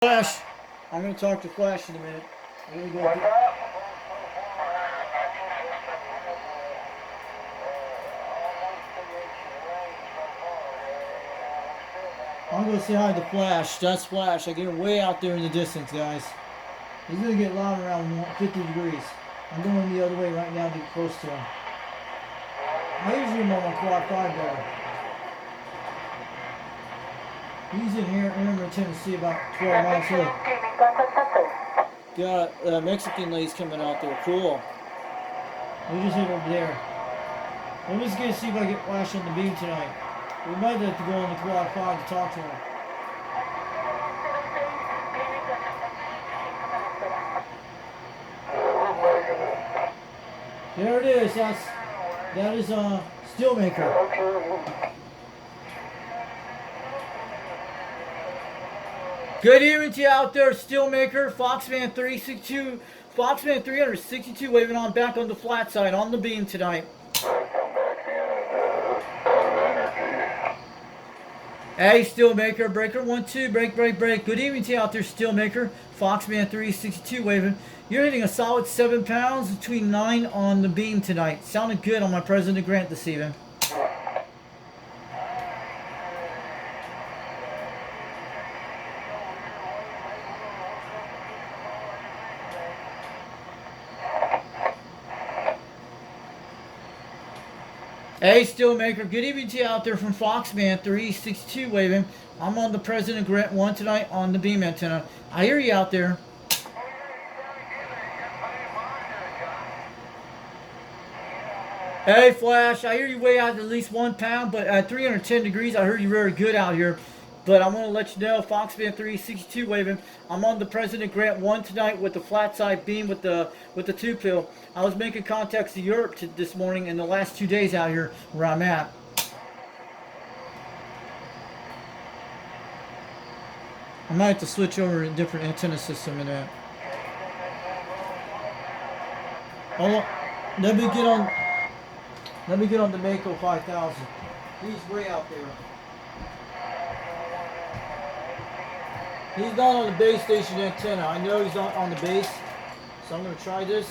Flash. I'm going to talk to Flash in a minute. I'm going to go. I'm going to say hi to Flash. That's Flash. I get him way out there in the distance, guys. He's going to get loud around 50 degrees. I'm going the other way right now to get close to him. I usually am on quad 5 better. He's in Harriman, Tennessee, about 12 miles away. Got Mexican ladies coming out there. Cool. We just hit over there. I'm just going to see if I get Flash on the beam tonight. We might have to go on the quad 5 to talk to him. There it is. That is Steelmaker. Good evening to you out there, Steelmaker, foxman362, foxman362 waving on back on the flat side on the beam tonight. Hey, Steelmaker, breaker 1-2, break. Good evening to you out there, Steelmaker, foxman362 waving. You're hitting a solid 7 pounds between 9 on the beam tonight. Sounded good on my President Grant this evening. Hey, Steelmaker, good evening to you out there from foxman362 waving. I'm on the President Grant 1 tonight on the beam antenna. I hear you out there. Hey, Flash, I hear you weigh out at least 1 pound, but at 310 degrees, I heard you very good out here. But I'm going to let you know, foxman362 waving. I'm on the President Grant 1 tonight with the flat side beam with the 2-pill. I was making contacts to Europe this morning in the last 2 days out here where I'm at. I might have to switch over to a different antenna system in that. Oh, let me get on the Mako 5000. He's way out there. He's not on the base station antenna. I know he's not on the base, so I'm going to try this.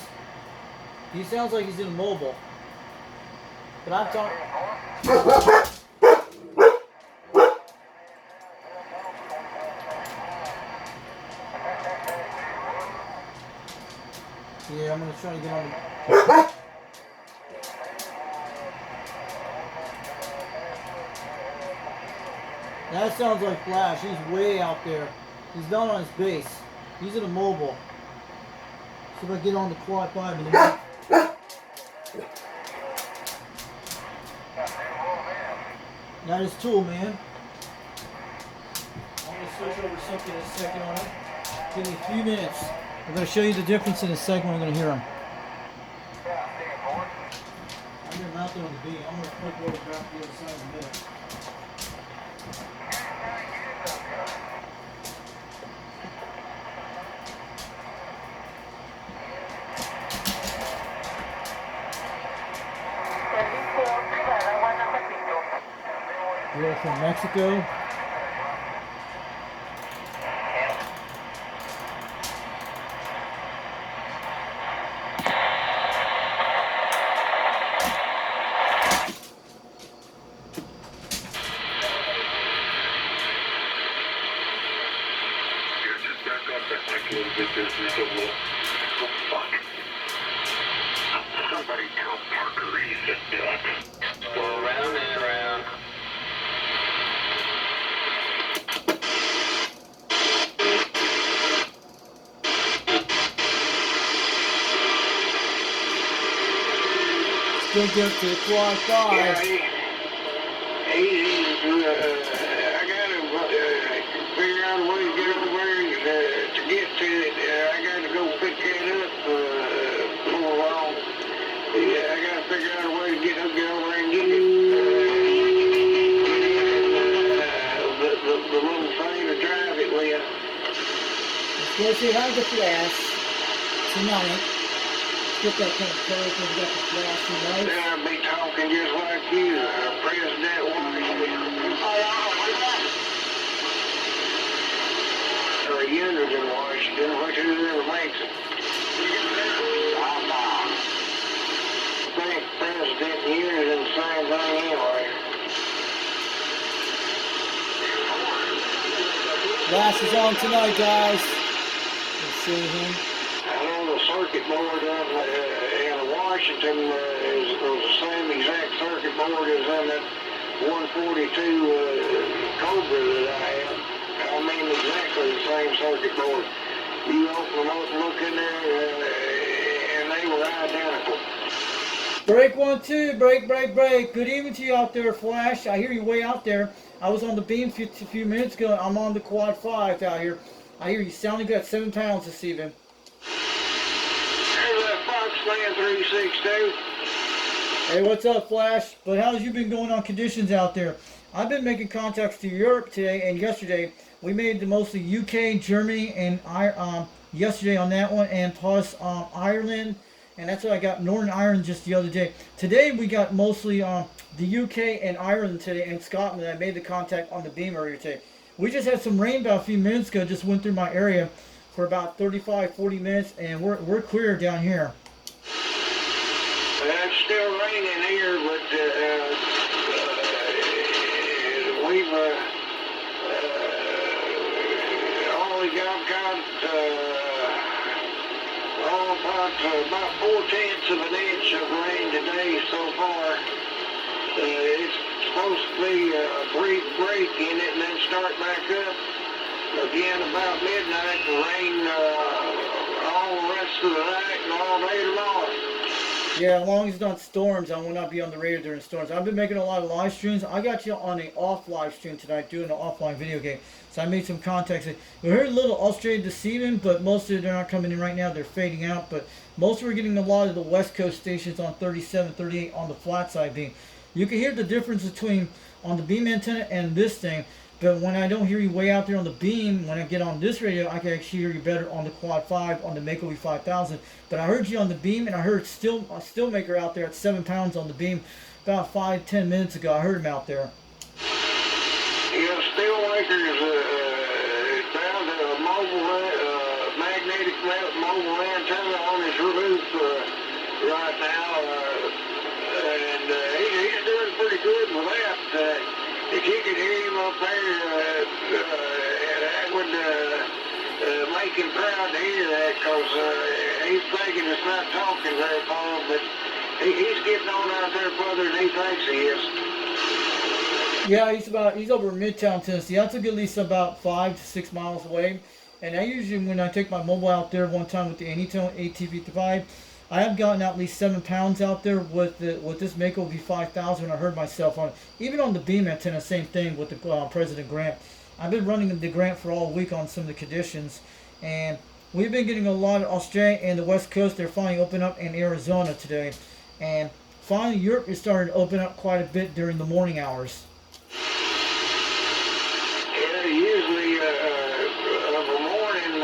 He sounds like he's in a mobile. But I'm talking... Yeah, I'm going to try to get on the... That sounds like Flash. He's way out there. He's not on his base. He's in a mobile. See if I get on the quad 5 in a minute. That is Tool, man. I'm going to switch over something in a second on it. Give me a few minutes. I'm going to show you the difference in a second when I'm going to hear him. I'm going to mount it on the beam. I'm going to flip over back to the other side in a minute. We're from Mexico. Somebody tell Parker he's a duck. Go around and around. Still get to quad 5. Yeah, I gotta figure out a way to get over there to get to it. I gotta go pick it up before long. Yeah, I gotta figure out a way to get over there and get it. The little thing to drive it with. Let's go see how the Flash tonight. Get that kind of color thing, got the Flash tonight. Then I'll be talking just like you, President Washington. younger than Washington, which whoever makes it. I think President years and the same thing anyway. Flash is on tonight, guys. Let's see him. I know the circuit board in Washington is the same exact circuit board as in that 142 Cobra that I have. I mean exactly the same circuit board. You open them up and look in there, and they were identical. Break 1, 2, break. Good evening to you out there, Flash. I hear you way out there. I was on the beam a few minutes ago. I'm on the quad 5 out here. I hear you sounding good at 7 pounds this evening. There's that foxman362. Hey, what's up, Flash? But how's you been going on conditions out there? I've been making contacts to Europe today and yesterday. We made the mostly UK, Germany, and yesterday on that one, and plus Ireland. And that's what I got, Northern Ireland just the other day. Today we got mostly the UK and Ireland today, and Scotland. I made the contact on the beam earlier today. We just had some rain about a few minutes ago, just went through my area for about 35-40 minutes, and we're clear down here. It's still raining here, but we've only got about 4/10 of an inch of rain today so far. It's supposed to be a brief break in it and then start back up again about midnight and rain all the rest of the night and all day tomorrow. Yeah, as long as it's not storms, I will not be on the radio during storms. I've been making a lot of live streams. I got you on an off live stream tonight, doing an offline video game. So I made some contacts. We heard a little Australia this evening, but most of it, they're not coming in right now. They're fading out. But most we're getting a lot of the West Coast stations on 37, 38 on the flat side beam. You can hear the difference between on the beam antenna and this thing. But when I don't hear you way out there on the beam, when I get on this radio, I can actually hear you better on the quad 5, on the Mako V5000. But I heard you on the beam, and I heard a Stillmaker out there at 7 pounds on the beam about 5-10 minutes ago. I heard him out there. Yeah, Stillmaker's down to a magnetic mobile antenna on his roof right now, and he's doing pretty good with that. If you could hear him up there, that would make him proud to hear that, because he's thinking it's not talking very far, but he's getting on out there further than he thinks he is. Yeah, he's over Midtown, Tennessee. I took at least about 5 to 6 miles away, and I usually, when I take my mobile out there one time with the Anytone ATV5, I have gotten at least 7 pounds out there with this Mako V5000. I heard myself on it. Even on the beam antenna, same thing with the President Grant. I've been running the Grant for all week on some of the conditions, and we've been getting a lot of Australia and the West Coast. They're finally open up in Arizona today, and finally Europe is starting to open up quite a bit during the morning hours. Yeah, usually of a morning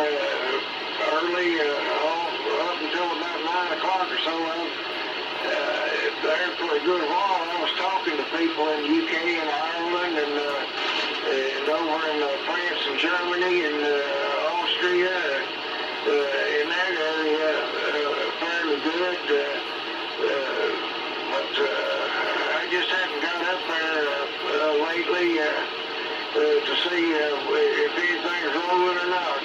early up until about 9 o'clock or so, there for a good while I was talking to people in the UK and Ireland and over in France and Germany and Austria, in that area, fairly good, but I just haven't got up there lately to see if anything's rolling or not.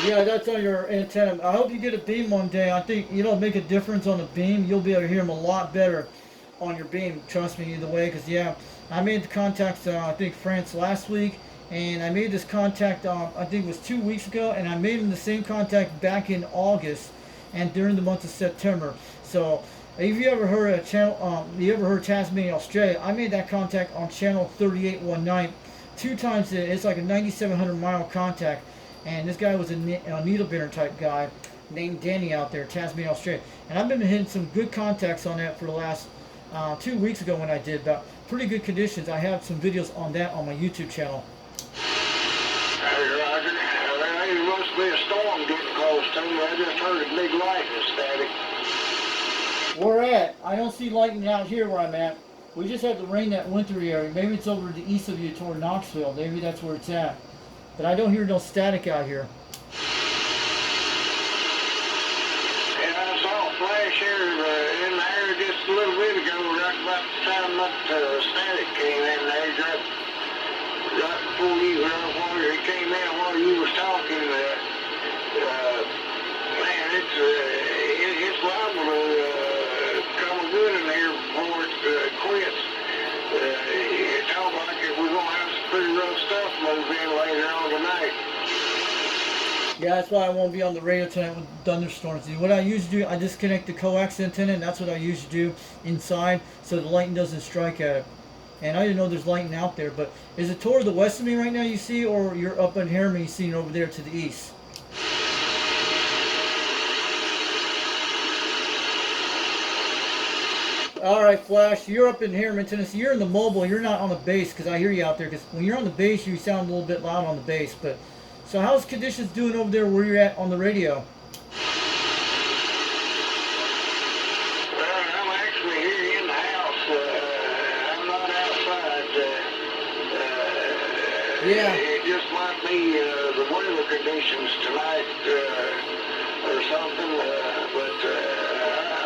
Yeah, that's on your antenna. I hope you get a beam one day. I think it'll make a difference on the beam. You'll be able to hear them a lot better on your beam. Trust me, either way. Because yeah, I made the contact. I think France last week, and I made this contact. I think it was 2 weeks ago, and I made the same contact back in August, and during the month of September. So if you ever heard a channel, you ever heard Tasmania, Australia? I made that contact on channel 3819. 2 times it's like a 9,700 mile contact. And this guy was a needle bender type guy named Danny out there, Tasmania, Australia. And I've been hitting some good contacts on that for the last 2 weeks ago when I did about pretty good conditions. I have some videos on that on my YouTube channel. Hey, Roger. There must be a storm getting close to me. I just heard a big lightning static. Where at? I don't see lightning out here where I'm at. We just had the rain that went through the area. Maybe it's over to the east of you toward Knoxville. Maybe that's where it's at. but I don't hear no static out here. And I saw a flash here in the air just a little bit ago, right about the time that static came in there, right before you, while he came in while you was talking. Man, it's liable to come good in here before it quits. It talks like we're going to have some pretty rough stuff move in later on tonight. Yeah, that's why I won't be on the radio tonight with thunderstorms. What I usually do, I disconnect the coax antenna, and that's what I usually do inside so the lightning doesn't strike at it. And I didn't know there's lightning out there, but is it toward the west of me right now you see, or you're up in Harriman you see it over there to the east? All right, Flash, you're up in Harriman, Tennessee. You're in the mobile. You're not on the base because I hear you out there. Because when you're on the base, you sound a little bit loud on the base. But so, how's conditions doing over there where you're at on the radio? Well, I'm actually here in the house. I'm not outside. Yeah. It just might be the weather conditions tonight or something. But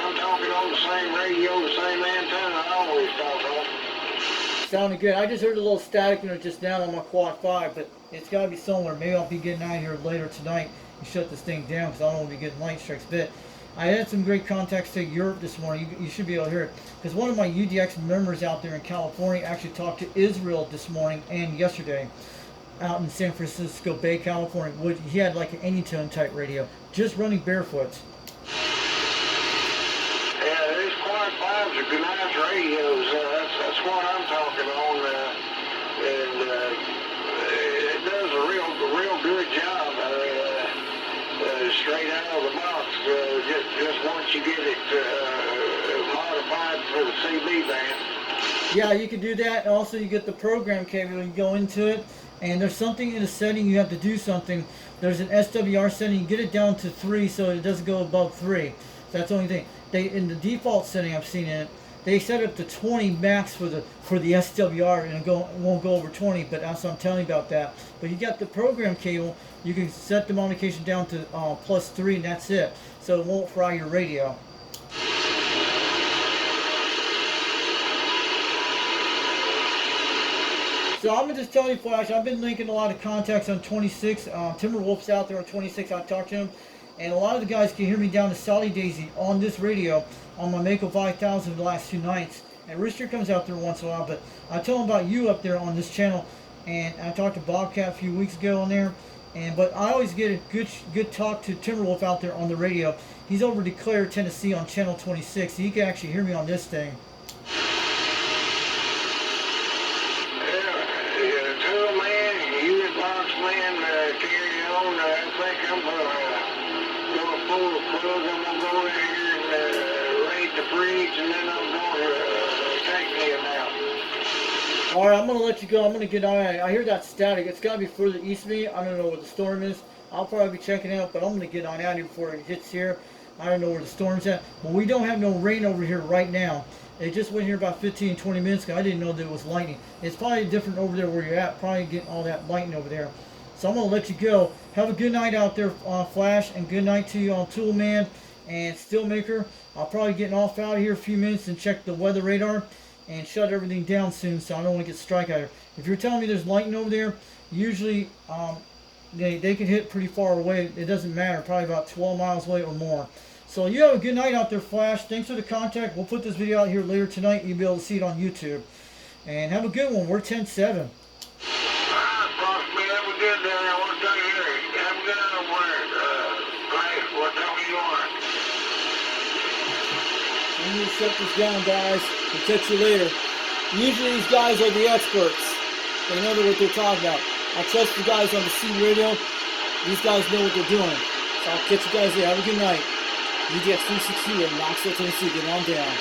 I'm talking on the same radio, the same antenna I always talk on. Sounded good. I just heard a little static just now on my Quad 5, but it's got to be somewhere. Maybe I'll be getting out of here later tonight and shut this thing down because I don't want to be getting light strikes. But I had some great contacts to Europe this morning. You should be able to hear it. Because one of my UDX members out there in California actually talked to Israel this morning and yesterday out in San Francisco Bay, California. He had like an anytone type radio, just running barefoot. Yeah, these Quad 5s are good nice radios. That's what I'm talking on. And it does a real good job straight out of the box. Just once you get it modified for the CB band. Yeah, you can do that. Also, you get the program cable. You go into it, and there's something in the setting you have to do something. There's an SWR setting. You get it down to 3 so it doesn't go above 3. That's the only thing. In the default setting I've seen in it, they set it up to 20 max for the SWR, and it won't go over 20. But that's what I'm telling you about that. But you got the program cable. You can set the modification down to +3, and that's it. So it won't fry your radio. So I'm just telling you, Flash, I've been linking a lot of contacts on 26. Timberwolf's out there on 26. I talked to him. And a lot of the guys can hear me down to Sally Daisy on this radio on my Mako 5000 the last 2 nights. And Rooster comes out there once in a while. But I tell him about you up there on this channel. And I talked to Bobcat a few weeks ago on there. But I always get a good talk to Timberwolf out there on the radio. He's over in DeClaire, Tennessee on channel 26. So you can actually hear me on this thing. I'm gonna pull the plug. I'm gonna go in here and raid the bridge, and then I'm gonna take me a nap. All right, I'm gonna let you go. I'm gonna get on. I hear that static. It's gotta be further east of me. I don't know where the storm is. I'll probably be checking it out, but I'm gonna get on out here before it hits here. I don't know where the storm's at. But we don't have no rain over here right now. It just went here about 15, 20 minutes ago. I didn't know there was lightning. It's probably different over there where you're at. Probably getting all that lightning over there. So I'm going to let you go. Have a good night out there, Flash, and good night to you on Toolman and Steelmaker. I'll probably get off out of here a few minutes and check the weather radar and shut everything down soon so I don't want to get strike out here. If you're telling me there's lightning over there, usually they can hit pretty far away. It doesn't matter, probably about 12 miles away or more. So you have a good night out there, Flash. Thanks for the contact. We'll put this video out here later tonight. You'll be able to see it on YouTube. And have a good one. We're 10-7. I'm going to shut this down, guys. We'll catch you later. Usually these guys are the experts. They know what they're talking about. I trust the guys on the C radio. These guys know what they're doing. So I'll catch you guys there. Have a good night. UDX362 in Knoxville, Tennessee. Get on down.